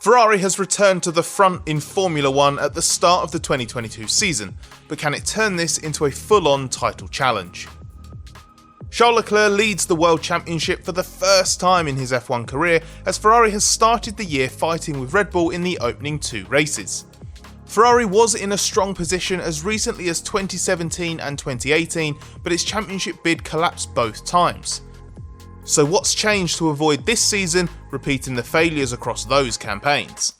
Ferrari has returned to the front in Formula 1 at the start of the 2022 season, but can it turn this into a full-on title challenge? Charles Leclerc leads the World Championship for the first time in his F1 career, as Ferrari has started the year fighting with Red Bull in the opening two races. Ferrari was in a strong position as recently as 2017 and 2018, but its championship bid collapsed both times. So what's changed to avoid this season repeating the failures across those campaigns?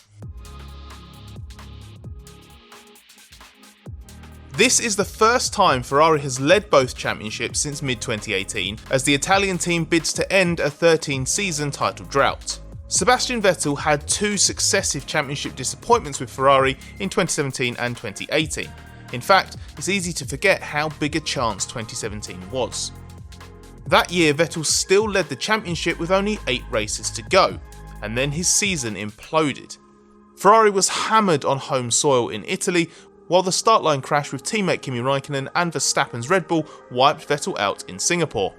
This is the first time Ferrari has led both championships since mid-2018, as the Italian team bids to end a 13-season title drought. Sebastian Vettel had two successive championship disappointments with Ferrari in 2017 and 2018. In fact, it's easy to forget how big a chance 2017 was. That year, Vettel still led the championship with only 8 races to go, and then his season imploded. Ferrari was hammered on home soil in Italy, while the start line crash with teammate Kimi Raikkonen and Verstappen's Red Bull wiped Vettel out in Singapore.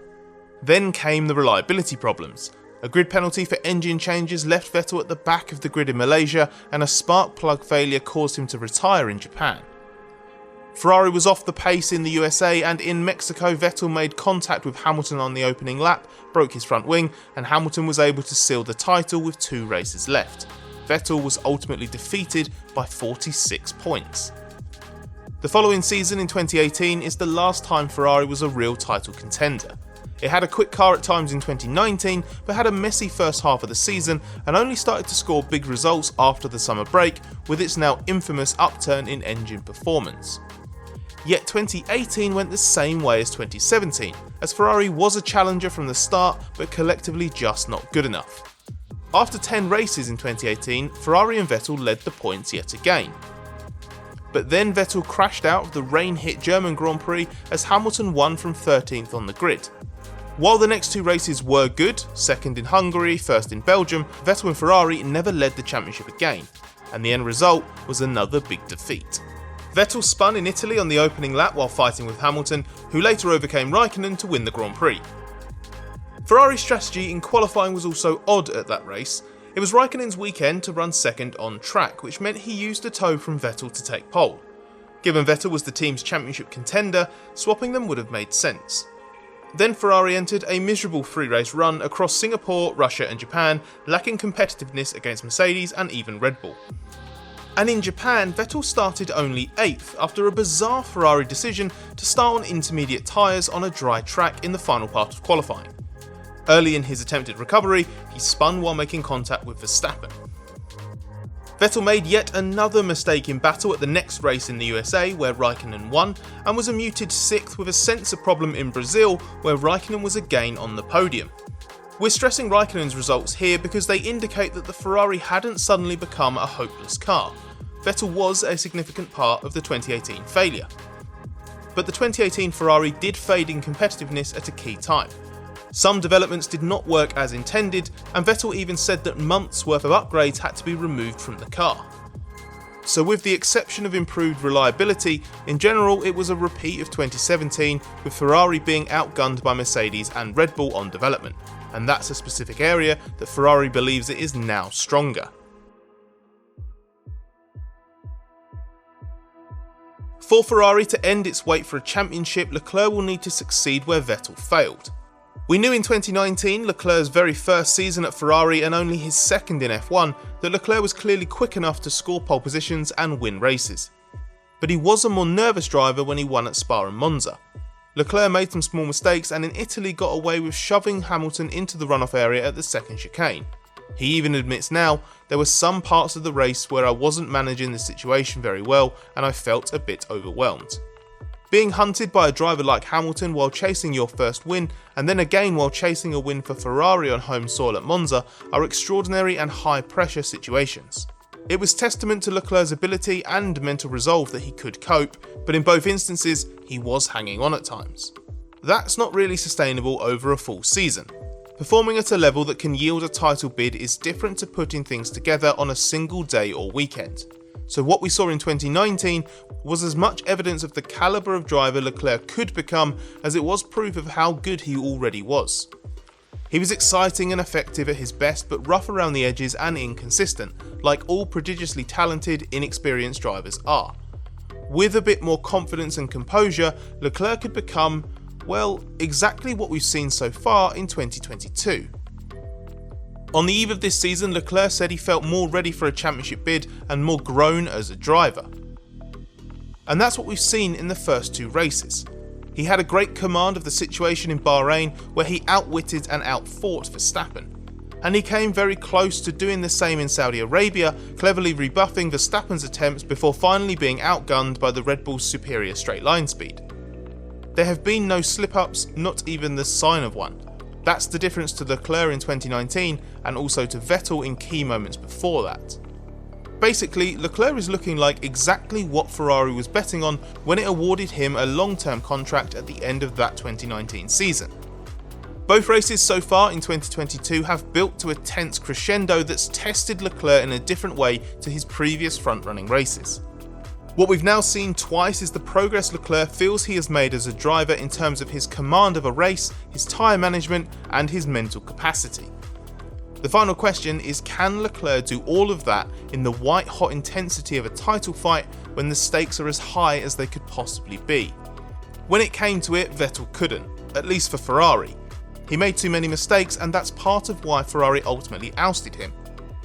Then came the reliability problems. A grid penalty for engine changes left Vettel at the back of the grid in Malaysia, and a spark plug failure caused him to retire in Japan. Ferrari was off the pace in the USA, and in Mexico Vettel made contact with Hamilton on the opening lap, broke his front wing, and Hamilton was able to seal the title with 2 races left. Vettel was ultimately defeated by 46 points. The following season in 2018 is the last time Ferrari was a real title contender. It had a quick car at times in 2019, but had a messy first half of the season and only started to score big results after the summer break, with its now infamous upturn in engine performance. Yet 2018 went the same way as 2017, as Ferrari was a challenger from the start, but collectively just not good enough. After 10 races in 2018, Ferrari and Vettel led the points yet again. But then Vettel crashed out of the rain-hit German Grand Prix as Hamilton won from 13th on the grid. While the next 2 races were good, second in Hungary, first in Belgium, Vettel and Ferrari never led the championship again, and the end result was another big defeat. Vettel spun in Italy on the opening lap while fighting with Hamilton, who later overcame Raikkonen to win the Grand Prix. Ferrari's strategy in qualifying was also odd at that race. It was Raikkonen's weekend to run second on track, which meant he used a tow from Vettel to take pole. Given Vettel was the team's championship contender, swapping them would have made sense. Then Ferrari entered a miserable 3-race run across Singapore, Russia and Japan, lacking competitiveness against Mercedes and even Red Bull. And in Japan, Vettel started only 8th after a bizarre Ferrari decision to start on intermediate tyres on a dry track in the final part of qualifying. Early in his attempted recovery, he spun while making contact with Verstappen. Vettel made yet another mistake in battle at the next race in the USA, where Raikkonen won, and was a muted 6th with a sensor problem in Brazil, where Raikkonen was again on the podium. We're stressing Raikkonen's results here because they indicate that the Ferrari hadn't suddenly become a hopeless car. Vettel was a significant part of the 2018 failure. But the 2018 Ferrari did fade in competitiveness at a key time. Some developments did not work as intended, and Vettel even said that months worth of upgrades had to be removed from the car. So with the exception of improved reliability, in general it was a repeat of 2017, with Ferrari being outgunned by Mercedes and Red Bull on development, and that's a specific area that Ferrari believes it is now stronger. For Ferrari to end its wait for a championship, Leclerc will need to succeed where Vettel failed. We knew in 2019, Leclerc's very first season at Ferrari and only his second in F1, that Leclerc was clearly quick enough to score pole positions and win races. But he was a more nervous driver when he won at Spa and Monza. Leclerc made some small mistakes and in Italy got away with shoving Hamilton into the runoff area at the second chicane. He even admits now, there were some parts of the race where I wasn't managing the situation very well and I felt a bit overwhelmed. Being hunted by a driver like Hamilton while chasing your first win, and then again while chasing a win for Ferrari on home soil at Monza, are extraordinary and high pressure situations. It was testament to Leclerc's ability and mental resolve that he could cope, but in both instances, he was hanging on at times. That's not really sustainable over a full season. Performing at a level that can yield a title bid is different to putting things together on a single day or weekend. So what we saw in 2019 was as much evidence of the calibre of driver Leclerc could become as it was proof of how good he already was. He was exciting and effective at his best, but rough around the edges and inconsistent, like all prodigiously talented, inexperienced drivers are. With a bit more confidence and composure, Leclerc could become, well, exactly what we've seen so far in 2022. On the eve of this season, Leclerc said he felt more ready for a championship bid and more grown as a driver. And that's what we've seen in the first two races. He had a great command of the situation in Bahrain, where he outwitted and outfought Verstappen. And he came very close to doing the same in Saudi Arabia, cleverly rebuffing Verstappen's attempts before finally being outgunned by the Red Bull's superior straight line speed. There have been no slip-ups, not even the sign of one. That's the difference to Leclerc in 2019 and also to Vettel in key moments before that. Basically, Leclerc is looking like exactly what Ferrari was betting on when it awarded him a long-term contract at the end of that 2019 season. Both races so far in 2022 have built to a tense crescendo that's tested Leclerc in a different way to his previous front-running races. What we've now seen twice is the progress Leclerc feels he has made as a driver in terms of his command of a race, his tyre management, and his mental capacity. The final question is, can Leclerc do all of that in the white-hot intensity of a title fight when the stakes are as high as they could possibly be? When it came to it, Vettel couldn't, at least for Ferrari. He made too many mistakes, and that's part of why Ferrari ultimately ousted him.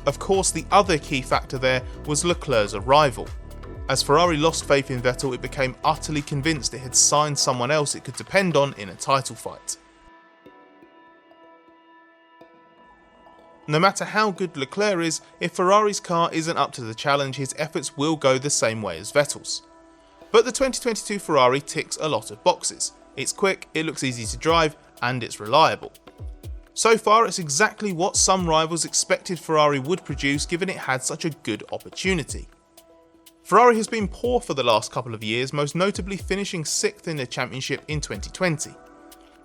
Of course, the other key factor there was Leclerc's arrival. As Ferrari lost faith in Vettel, it became utterly convinced it had signed someone else it could depend on in a title fight. No matter how good Leclerc is, if Ferrari's car isn't up to the challenge, his efforts will go the same way as Vettel's. But the 2022 Ferrari ticks a lot of boxes. It's quick, it looks easy to drive, and it's reliable. So far, it's exactly what some rivals expected Ferrari would produce given it had such a good opportunity. Ferrari has been poor for the last couple of years, most notably finishing 6th in the championship in 2020.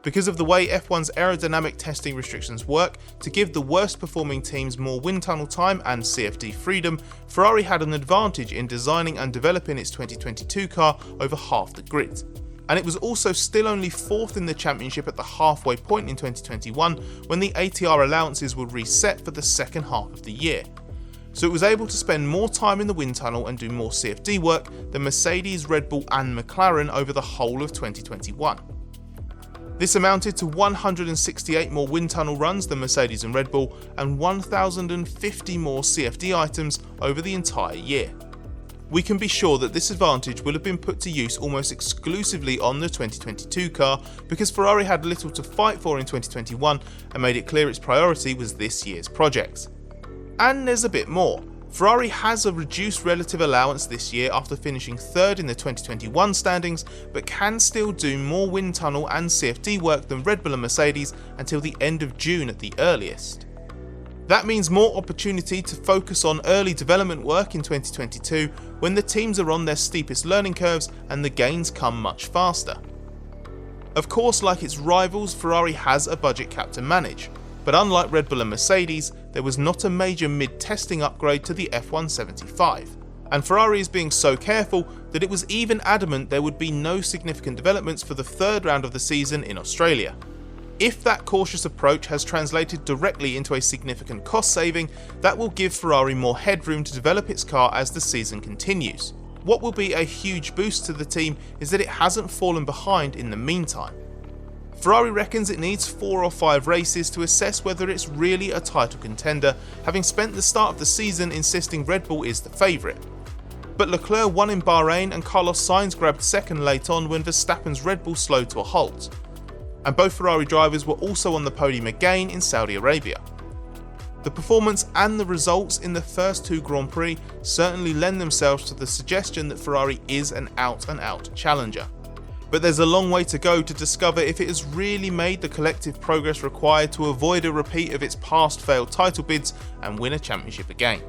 Because of the way F1's aerodynamic testing restrictions work, to give the worst performing teams more wind tunnel time and CFD freedom, Ferrari had an advantage in designing and developing its 2022 car over half the grid. And it was also still only 4th in the championship at the halfway point in 2021 when the ATR allowances were reset for the second half of the year. So it was able to spend more time in the wind tunnel and do more CFD work than Mercedes, Red Bull and McLaren over the whole of 2021. This amounted to 168 more wind tunnel runs than Mercedes and Red Bull and 1,050 more CFD items over the entire year. We can be sure that this advantage will have been put to use almost exclusively on the 2022 car because Ferrari had little to fight for in 2021 and made it clear its priority was this year's project. And there's a bit more. Ferrari has a reduced relative allowance this year after finishing 3rd in the 2021 standings, but can still do more wind tunnel and CFD work than Red Bull and Mercedes until the end of June at the earliest. That means more opportunity to focus on early development work in 2022 when the teams are on their steepest learning curves and the gains come much faster. Of course, like its rivals, Ferrari has a budget cap to manage. But unlike Red Bull and Mercedes, there was not a major mid-testing upgrade to the F175, and Ferrari is being so careful that it was even adamant there would be no significant developments for the 3rd round of the season in Australia. If that cautious approach has translated directly into a significant cost saving, that will give Ferrari more headroom to develop its car as the season continues. What will be a huge boost to the team is that it hasn't fallen behind in the meantime. Ferrari reckons it needs 4 or 5 races to assess whether it's really a title contender, having spent the start of the season insisting Red Bull is the favourite. But Leclerc won in Bahrain and Carlos Sainz grabbed 2nd late on when Verstappen's Red Bull slowed to a halt. And both Ferrari drivers were also on the podium again in Saudi Arabia. The performance and the results in the first 2 Grand Prix certainly lend themselves to the suggestion that Ferrari is an out-and-out challenger. But there's a long way to go to discover if it has really made the collective progress required to avoid a repeat of its past failed title bids and win a championship again.